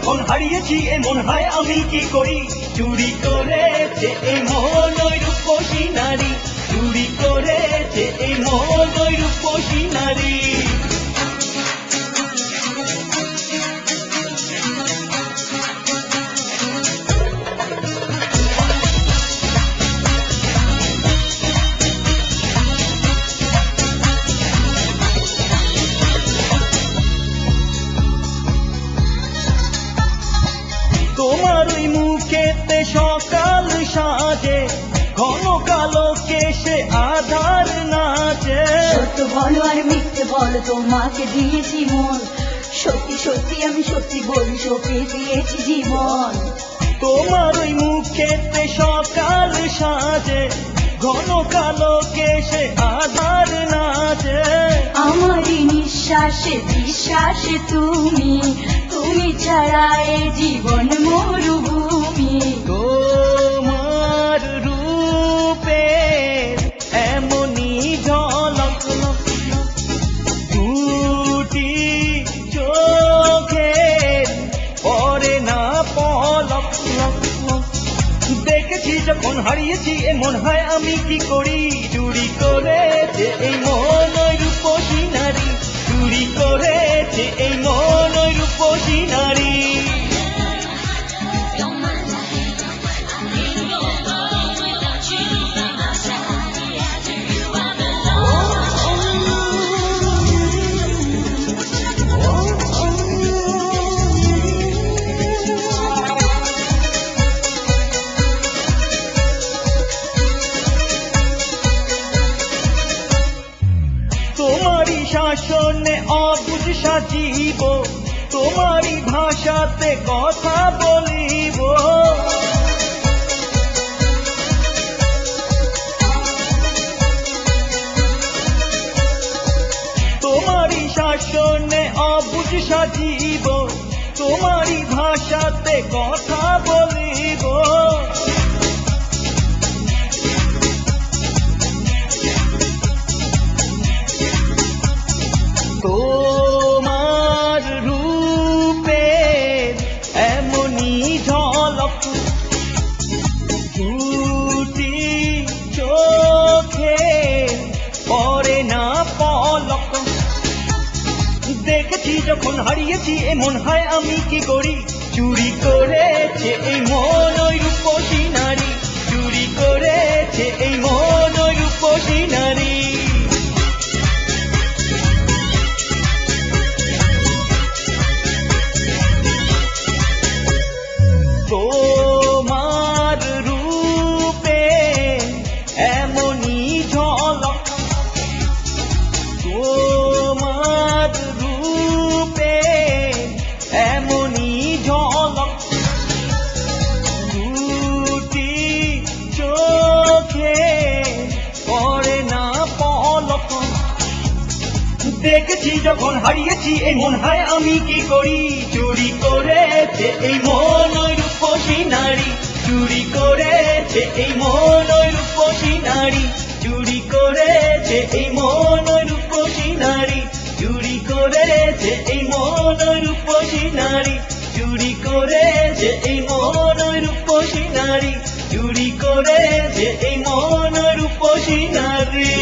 যখন হারিয়েছি এমন হয় আমি কি করি, চুরি করেছে এই মন ওই রূপসী নারী, চুরি করেছে এই মন ওই রূপসী নারী। তোমার ওই মুখেতে সকাল সাজে, ঘন কালো কেশে আধার নাচে। সত্য বলো আর মিথ্যে বলো, তোমাকে দিয়েছি মন, সত্যি সত্যি আমি সত্যি বলি, সপে দিয়েছি জীবন। তোমার ওই মুখেতে সকাল সাজে, ঘন কালো কেশে আধার নাচে। আমারই নিঃশ্বাসে বিশ্বাসে তুমি, তুমি ছাড়া এ জীবন মরুভূমি। তোমার রূপে এমনি ঝলক, দুটি চোখে পরে না পলক। দেখেছি যখন হারিয়েছি এমন হয় আমি কি করি, চুরি করেছে এই মন ওই রূপসী নারী, চুরি করেছে এই মন ওই রূপসী নারী। তোমারই শাসনে অবুঝ সাজিব, তোমারই ভাষাতে কথা বলিব। তোমারই শাসনে অবুঝ সাজিব, তোমারই ভাষাতে কথা বলিব। তোমার রূপে এমনি ঝলক, দুটি চোখে পরে না পলক। দেখেছি যখন হারিয়েছি এমন হয় আমি কি করি, চুরি করেছে এই মন ওই রূপসী নারী, চুরি করেছে এই মন ওই রূপসী নারী। তোমার রূপে এমনি ঝলক, তোমার রূপে এমনি ঝলক, দুটি চোখে পরে না পলক। দেখেছি যখন হারিয়েছি এমন হয় আমি কি করি, চুরি করেছে এই মন ওই রূপসী নারী, চুরি করেছে এই মন ওই রূপসী নারী, চুরি করেছে এই মন ওই রূপসী নারী, চুরি করেছে এই মন ওই রূপসী নারী, চুরি করেছে এই মন ওই রূপসী নারী, চুরি করেছে এই মন ওই রূপসী নারী।